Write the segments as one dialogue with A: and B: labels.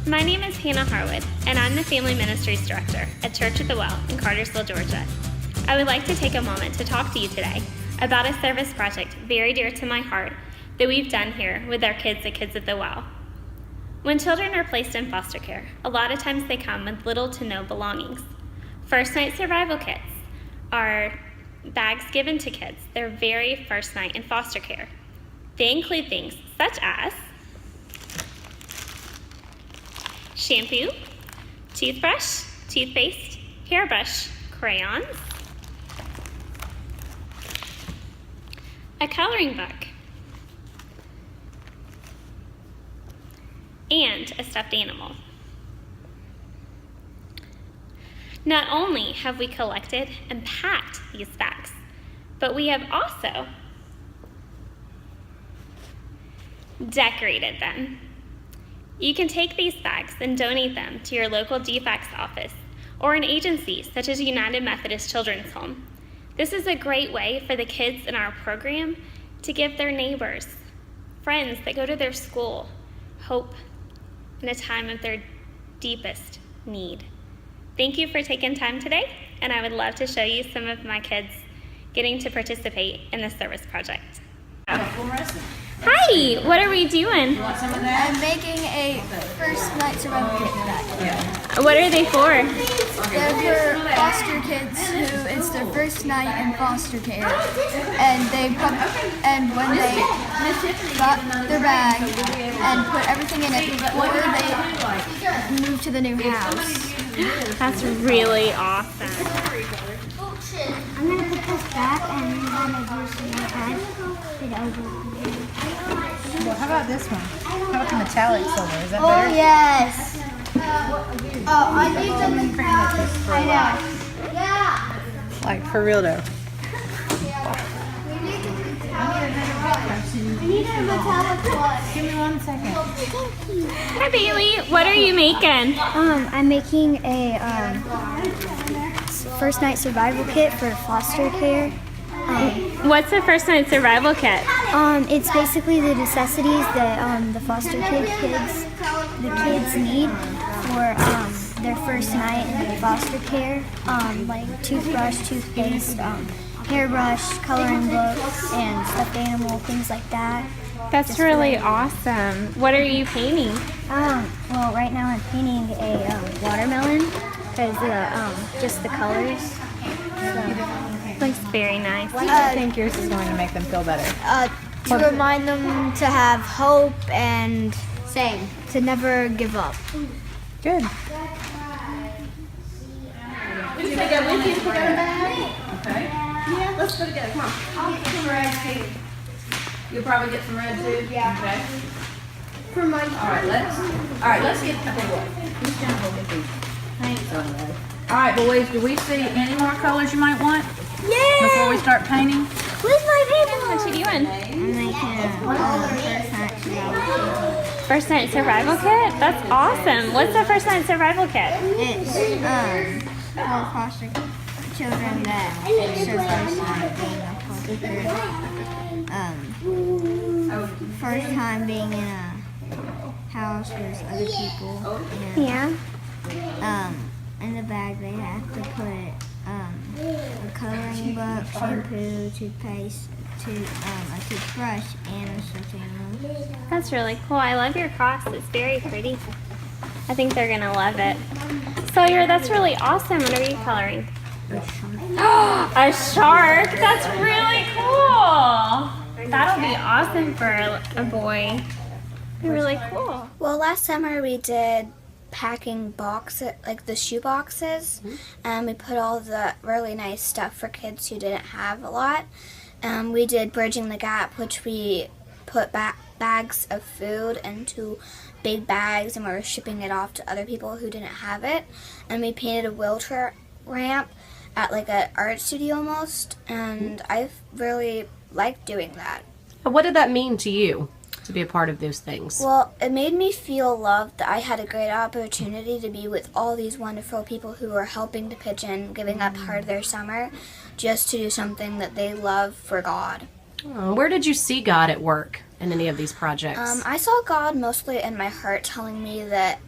A: My name is Hannah Harwood, and I'm the Family Ministries Director at Church at the Well in Cartersville, Georgia. I would like to take a moment to talk to you today about a service project very dear to my heart that we've done here with our kids at Kids at the Well. When children are placed in foster care, a lot of times they come with little to no belongings. First night survival kits are bags given to kids their very first night in foster care. They include things such as shampoo, toothbrush, toothpaste, hairbrush, crayons, a coloring book, and a stuffed animal. Not only have we collected and packed these bags, but we have also decorated them. You can take these bags and donate them to your local DFACS office or an agency such as United Methodist Children's Home. This is a great way for the kids in our program to give their neighbors, friends that go to their school, hope in a time of their deepest need. Thank you for taking time today, and I would love to show you some of my kids getting to participate in this service project. Hi, what are we doing?
B: I'm making a first night survival kit for that.
A: What are they for?
B: They're for foster kids who it's their first night in foster care, and when they got their bag and put everything in it before they move to the new house.
A: That's really awesome.
C: I'm going to put this back and I'm going to do some more time.
D: Well, how about this one? How about the metallic silver? Is that
B: Oh
D: better?
B: yes. I need them. I know. Yeah.
D: Like for real though.
B: I need a metallic one.
D: Give me 1 second.
A: Hi, Bailey. What are you making?
C: I'm making a first night survival kit for foster care.
A: What's the first night survival kit?
C: It's basically the necessities that the foster kids need for their first night in foster care, like toothbrush, toothpaste, hairbrush, coloring book, and stuffed animal, things like that.
A: That's really awesome. What are you painting?
C: Well, right now I'm painting a watermelon because just the colors.
A: Looks very nice.
D: Why do you think yours is going to make them feel better?
B: To remind them to have hope and to never give up.
D: Good.
E: We can go with you to go back. Okay. Yeah, let's go together. Come on. I'll get some red too. You'll probably get some red too. Yeah. Okay.
B: For my
E: All right, let's get a boy. Who's gonna hold these paints on there? All right, boys. Do we see any more colors you might want?
B: Yeah.
E: Before we start painting.
B: Where's my paper?
A: What you doing?
C: I'm making
A: First night survival kit? That's awesome. What's the first night survival kit?
C: It's for foster children that it's their first time being a foster care. First time being in a house with other people. And,
A: Yeah.
C: in the bag they have to put a coloring book, shampoo, toothpaste, a toothbrush, and a stuffed animal.
A: That's really cool. I love your cross. It's very pretty. I think they're going to love it. Sawyer, that's really awesome. What are you coloring? A shark. That's really cool. That'll be awesome for a boy. Really cool.
F: Well, last summer we did packing boxes, like the shoe boxes, and we put all the really nice stuff for kids who didn't have a lot. We did Bridging the Gap, which we put bags of food into big bags and we were shipping it off to other people who didn't have it. And we painted a wheelchair ramp at like an art studio almost, and I really liked doing that.
G: What did that mean to you, to be a part of those things?
F: Well, it made me feel loved that I had a great opportunity to be with all these wonderful people who were helping to pitch in, giving up part of their summer just to do something that they love for God.
G: Oh, where did you see God at work in any of these projects?
F: I saw God mostly in my heart telling me that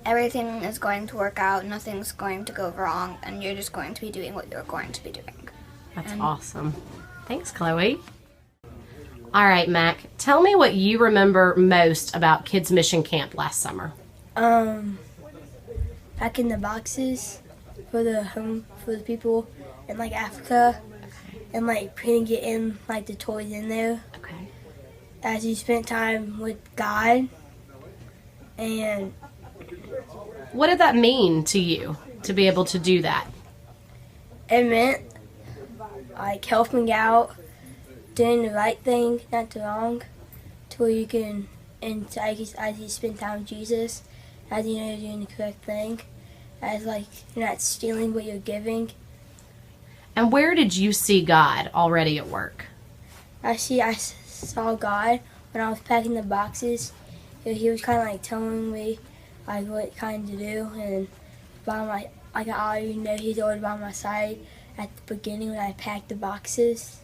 F: everything is going to work out, nothing's going to go wrong, and you're just going to be doing what you're going to be doing.
G: That's awesome. Thanks, Chloe. All right, Mac, tell me what you remember most about Kids Mission Camp last summer.
C: Packing the boxes for the people in like Africa, and like putting it in like the toys in there.
G: Okay.
C: As you spent time with God, and
G: What did that mean to you to be able to do that?
C: it meant like helping out, doing the right thing, not the wrong, to where you can, and as you spend time with Jesus, as you know you're doing the correct thing, as like you're not stealing but you're giving.
G: And where did you see God already at work?
C: I saw God when I was packing the boxes. He was kind of like telling me like what kind to do, and I already know He's always by my side at the beginning when I packed the boxes.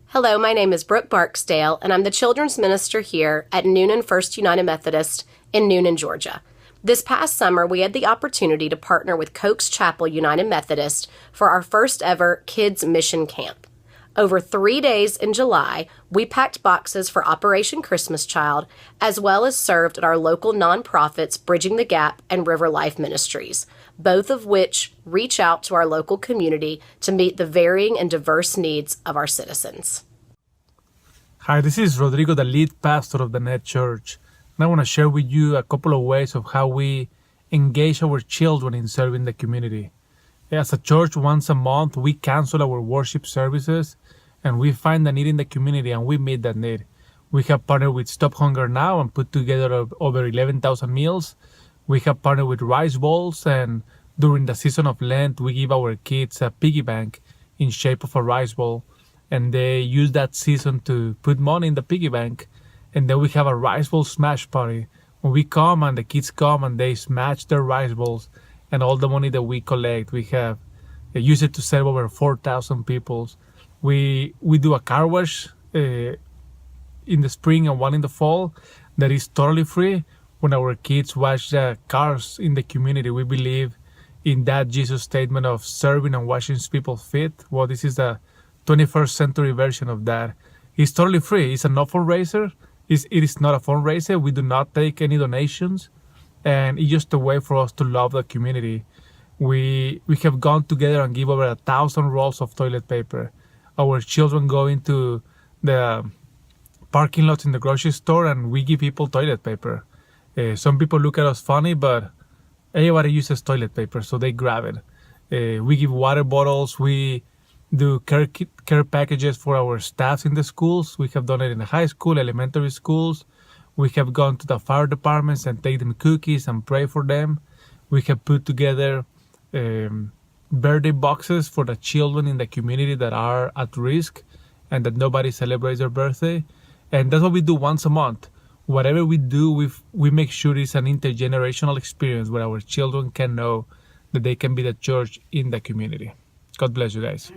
G: Hello, my name is Brooke Barksdale, and I'm the children's minister here at Noonan First United Methodist in Noonan, Georgia. This past summer, we had the opportunity to partner with Coke's Chapel United Methodist for our first ever Kids Mission Camp. Over 3 days in July, we packed boxes for Operation Christmas Child, as well as served at our local nonprofits Bridging the Gap and River Life Ministries, both of which reach out to our local community to meet the varying and diverse needs of our citizens.
H: Hi, this is Rodrigo, the lead pastor of the Net Church, and I want to share with you a couple of ways of how we engage our children in serving the community. As a church, once a month, we cancel our worship services, and we find a need in the community, and we meet that need. We have partnered with Stop Hunger Now and put together over 11,000 meals. We have partnered with Rice Bowls, and during the season of Lent, we give our kids a piggy bank in shape of a rice bowl, and they use that season to put money in the piggy bank. And then we have a rice bowl smash party. When we come and the kids come and they smash their rice bowls, and all the money that we collect, we use it to serve over 4,000 people. We do a car wash in the spring and one in the fall that is totally free. When our kids wash the cars in the community, we believe in that Jesus statement of serving and washing people's feet. Well, this is the 21st century version of that. It's totally free. It's a no fundraiser. It is not a fundraiser. We do not take any donations, and it's just a way for us to love the community. We have gone together and give over 1,000 rolls of toilet paper. Our children go into the parking lots in the grocery store, and we give people toilet paper. Some people look at us funny, but everybody uses toilet paper, so they grab it. We give water bottles. We do care packages for our staffs in the schools. We have done it in the high school, elementary schools. We have gone to the fire departments and take them cookies and pray for them. We have put together birthday boxes for the children in the community that are at risk and that nobody celebrates their birthday. And that's what we do once a month. Whatever we do, we make sure it's an intergenerational experience where our children can know that they can be the church in the community. God bless you guys.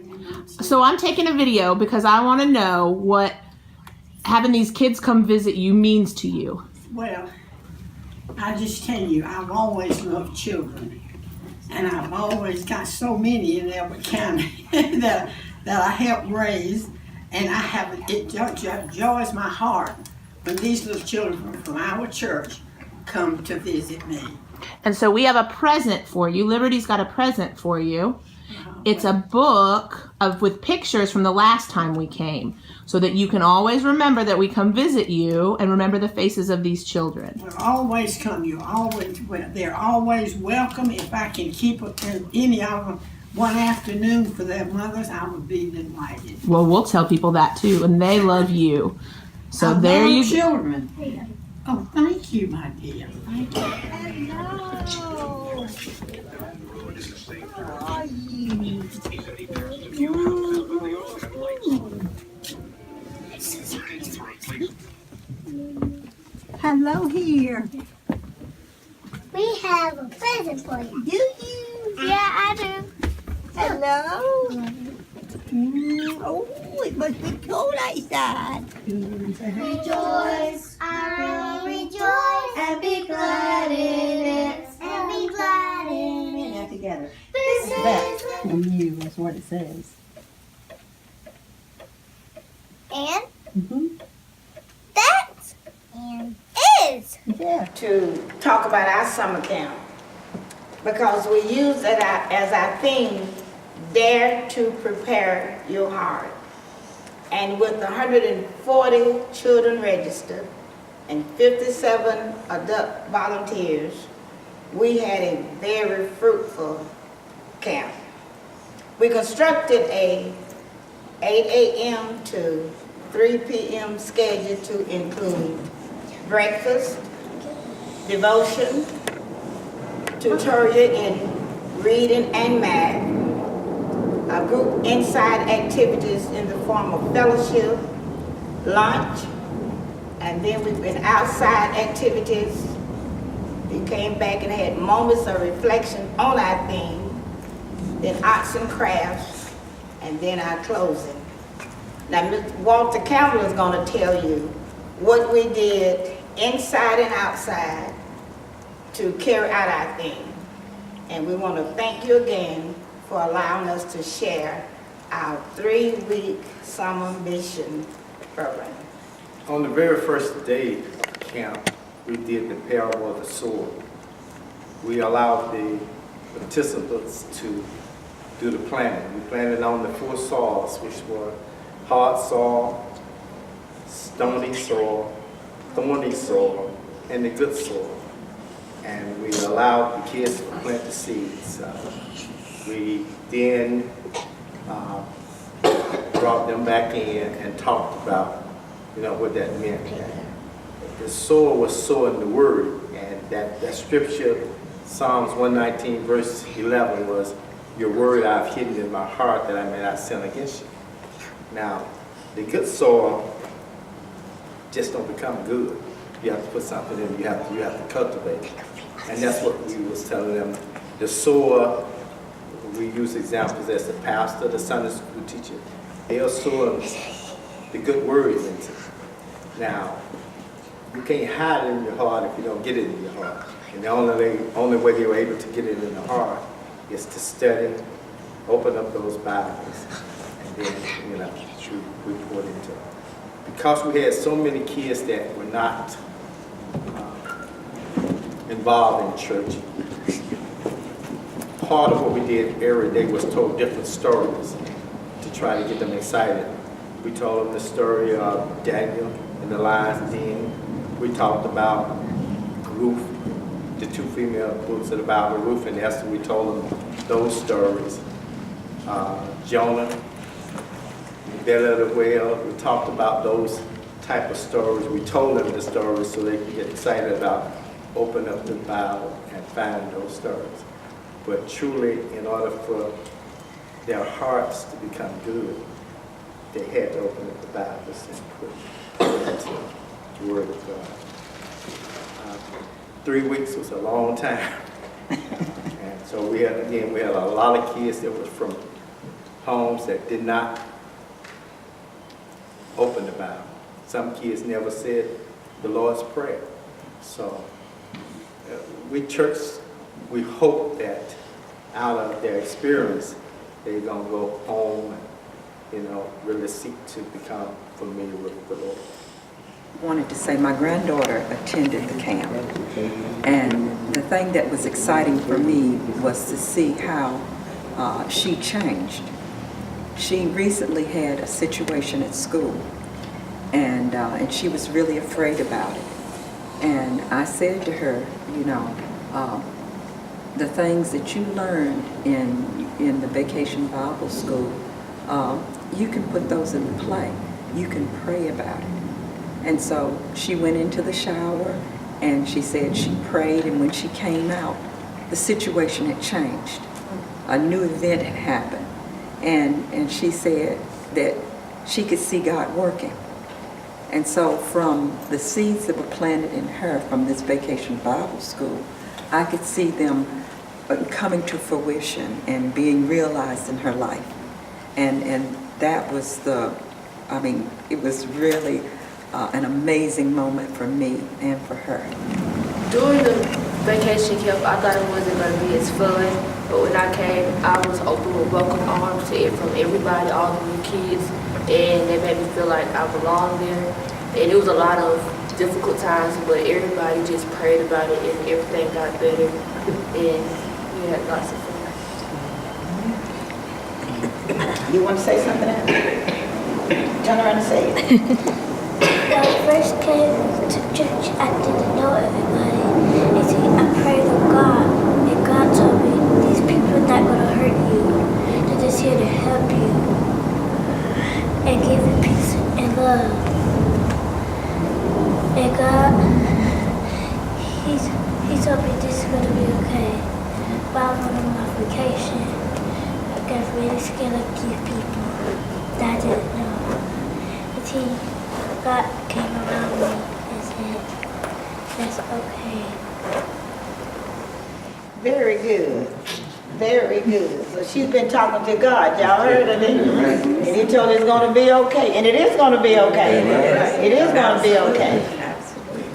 E: So I'm taking a video because I want to know what having these kids come visit you means to you.
I: Well, I just tell you, I've always loved children, and I've always got so many in Elbert County that I helped raise, and it joys my heart when these little children from our church come to visit me.
E: And so we have a present for you. Liberty's got a present for you. It's a book with pictures from the last time we came, so that you can always remember that we come visit you and remember the faces of these children.
I: Well, always come. They're always welcome. If I can keep any of them one afternoon for their mothers, I would be delighted.
E: Well, we'll tell people that too, and they love you. So there you go.
I: Children. Oh, thank you, my dear. Thank you. Hello here.
C: We have a present for you.
I: Do you?
C: Yeah, I do.
I: Hello. Oh, it must be cold outside.
C: Rejoice, I will rejoice.
J: and be glad in it. And be glad in it.
D: Now together.
J: This is
D: That from you is what it says.
F: And
J: that
F: and
J: is
D: Yeah.
K: To talk about our summer camp because we use it as our theme, Dare to Prepare Your Heart. And with 140 children registered and 57 adult volunteers, we had a very fruitful camp. We constructed a 8 a.m. to 3 p.m. schedule to include breakfast, devotion, tutorial in reading and math, group inside activities in the form of fellowship, lunch, and then we've been outside activities. We came back and had moments of reflection on our theme, then arts and crafts, and then our closing. Now, Mr. Walter Campbell is going to tell you what we did inside and outside to carry out our theme. And we want to thank you again for allowing us to share our 3-week summer mission program.
L: On the very first day of camp, we did the parable of the sower. We allowed the participants to do the planting. We planted on the 4 soils, which were hard soil, stony soil, thorny soil, and the good soil. And we allowed the kids to plant the seeds. We then brought them back in and talked about, what that meant. The sower was sowing the word, and that scripture, Psalms 119, verse 11, was, your word I've hidden in my heart that I may not sin against you. Now, the good soil just don't become good. You have to put something in. You have to cultivate it, and that's what we was telling them. The sower, we use examples as the pastor, the Sunday school teacher. They'll sow the good words into it. Now, you can't hide it in your heart if you don't get it in your heart. And the only way you're able to get it in the heart is to study, open up those Bibles, and then, we pour it into it. Because we had so many kids that were not involved in church, part of what we did every day was told different stories to try to get them excited. We told them the story of Daniel in the lion's den. We talked about Ruth, the 2 female books of the Bible, Ruth and Esther. We told them those stories. Jonah, the belly of the whale. We talked about those type of stories. We told them the stories so they could get excited about opening up the Bible and finding those stories. But truly, in order for their hearts to become good, they had to open up the Bibles and put it into the Word of God. 3 weeks was a long time. And so we had a lot of kids that were from homes that did not open the Bible. Some kids never said the Lord's Prayer. So we hope that out of their experience, they're going to go home and, really seek to become familiar with the Lord.
M: I wanted to say my granddaughter attended the camp, and the thing that was exciting for me was to see how she changed. She recently had a situation at school, and she was really afraid about it. And I said to her, the things that you learned in the Vacation Bible School, you can put those into play. You can pray about it. And so she went into the shower and she said she prayed, and when she came out, the situation had changed. A new event had happened. And she said that she could see God working. And so from the seeds that were planted in her from this Vacation Bible School, I could see them coming to fruition and being realized in her life. And that was it was really an amazing moment for me and for her.
N: During the vacation camp, I thought it wasn't going to be as fun, but when I came, I was open with welcome arms from everybody, all the new kids, and they made me feel like I belonged there. And it was a lot of difficult times, but everybody just prayed about it, and everything got better, and we had lots of fun.
K: You want to say something else? Turn around and say it.
C: When I first came to church, I didn't know everybody. And see, I prayed to God, and God told me, these people are not going to hurt you. They're just here to help you and give you peace and love. And God, He told me this is going to be okay. While I'm on my vacation, I got really scared of these people that I didn't know. And God came around me and said, that's okay.
K: Very good. Very good. So she's been talking to God. Y'all heard her, didn't you? And He told her it's going to be okay. And it is going to be okay. It is going to be okay.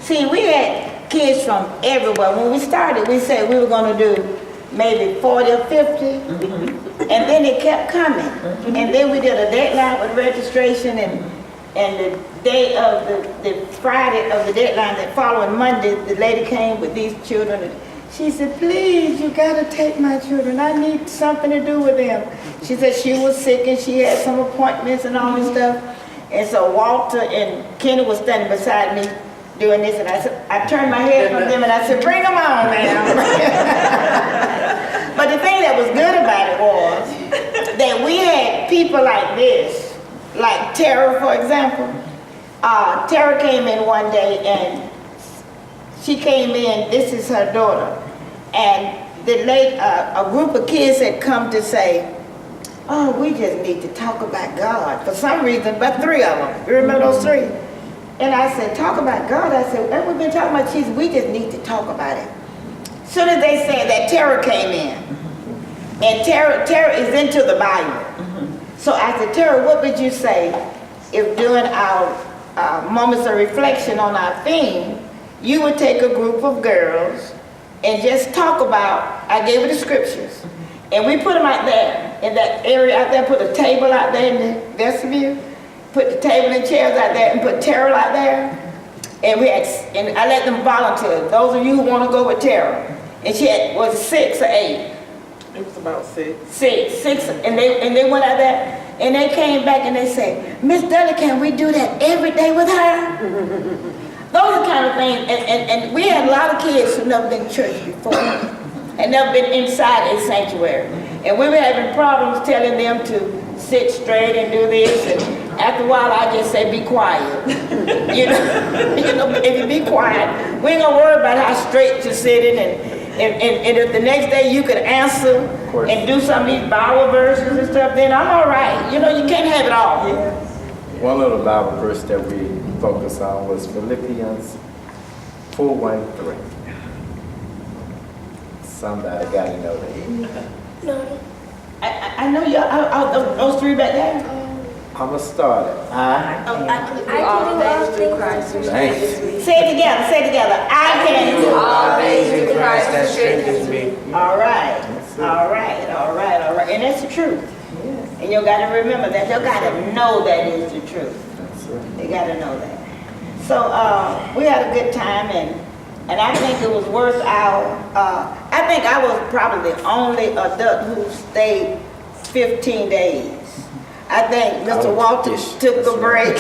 K: See, we had kids from everywhere. When we started, we said we were going to do maybe 40 or 50. And then it kept coming. And then we did a deadline with registration, and the day of the Friday of the deadline, that following Monday, the lady came with these children. And she said, please, you gotta take my children. I need something to do with them. She said she was sick and she had some appointments and all this stuff. And so Walter and Kenny was standing beside me doing this, and I turned my head from them and I said, bring them on, ma'am. But the thing that was good about it was that we had people like this, like Tara, for example. Tara came in one day, and she came in, this is her daughter, and a group of kids had come to say, oh, we just need to talk about God. For some reason, about 3 of them. You remember those 3? And I said, talk about God? I said, we've been talking about Jesus. We just need to talk about it. As soon as they said that, Tara came in. And Tara is into the Bible. So I said, Tara, what would you say if during our moments of reflection on our theme, you would take a group of girls and just talk about, I gave her the scriptures, and we put them out there, in that area out there, put a table out there in the vestibule, put the table and chairs out there, and put Tara out there, and I let them volunteer, those of you who want to go with Tara. And she was 6 or 8.
O: It was about 6.
K: 6, and they went out there, and they came back and they said, Miss Dudley, can we do that every day with her? Those are the kind of things, and we had a lot of kids who never been to church before, and never been inside a sanctuary. And we were having problems telling them to sit straight and do this, and after a while I just say, be quiet. you know, if you be quiet, we ain't gonna worry about how straight you're sitting, and if the next day you could answer and do some of these Bible verses and stuff, then I'm all right. You know, you can't have it all.
L: One little Bible verse that we focused on was Philippians 4:1-3. Somebody got to know that.
K: No. I know you. Those 3 back there.
L: I'm going to start it.
N: I can do all things through Christ who strengthens me.
K: Say it together. Say it together. I can do
N: all things through Christ that strengthens me.
K: All right. All right. All right. All right. And that's the truth. And you got to remember that. You got to know that is the truth. You got to know that. So we had a good time, and I think it was worth our. I think I was probably the only adult who stayed 15 days. I think Mr. Walters took a break.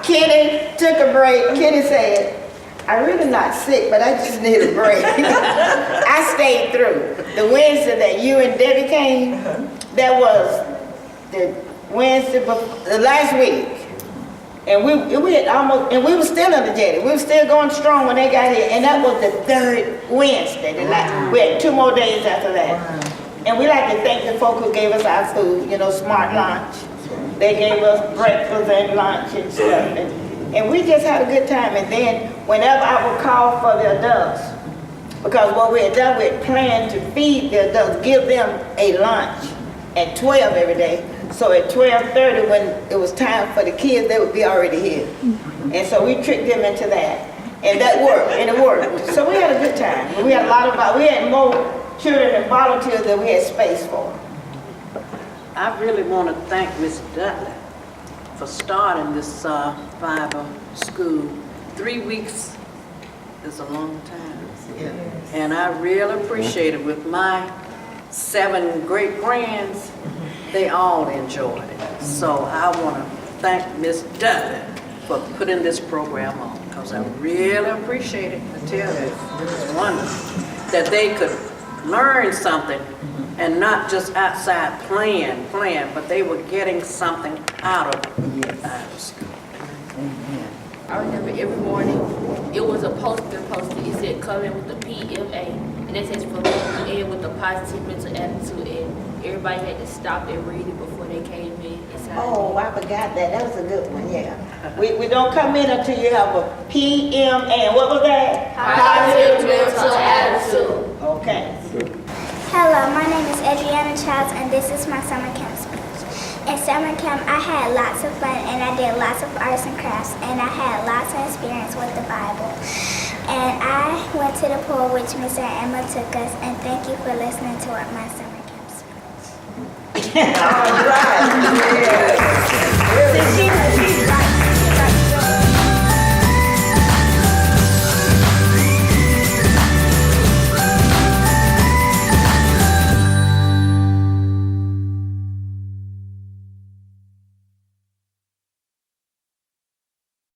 K: Kenny took a break. Kenny said, I'm really not sick, but I just need a break. I stayed through. The Wednesday that you and Debbie came, that was the Wednesday before, the last week. And we had almost, and we were still energetic. We were still going strong when they got here. And that was the 3rd Wednesday. We had 2 more days after that. And we like to thank the folk who gave us our food, you know, Smart Lunch. They gave us breakfast and lunch and stuff. And we just had a good time. And then whenever I would call for the adults, because what we had done, we had planned to feed the adults, give them a lunch at 12 every day. So at 12:30, when it was time for the kids, they would be already here. And so we tricked them into that. And that worked, and it worked. So we had a good time. We had a lot of, we had more children and volunteers than we had space for.
P: I really want to thank Miss Dudley for starting this Bible school. 3 weeks is a long time. And I really appreciate it. With my 7 great grands, they all enjoyed it. So I want to thank Miss Dudley for putting this program on, because I really appreciate it. I tell you, it was wonderful that they could learn something and not just outside playing, but they were getting something out of Bible school.
N: I remember every morning, it was a poster posted. It said, come in with the PMA. And it says, from in with the positive mental attitude. And everybody had to stop and read it before they came in.
K: Oh, I forgot that. That was a good one, yeah. We don't come in until you have a PMA. What was that?
N: Positive mental attitude.
K: Okay.
J: Hello, my name is Adriana Childs, and this is my summer camp speech. In summer camp, I had lots of fun, and I did lots of arts and crafts, and I had lots of experience with the Bible. And I went to the pool, which Miss Emma took us, and thank you for listening to my summer camp speech.
K: All right. Yeah.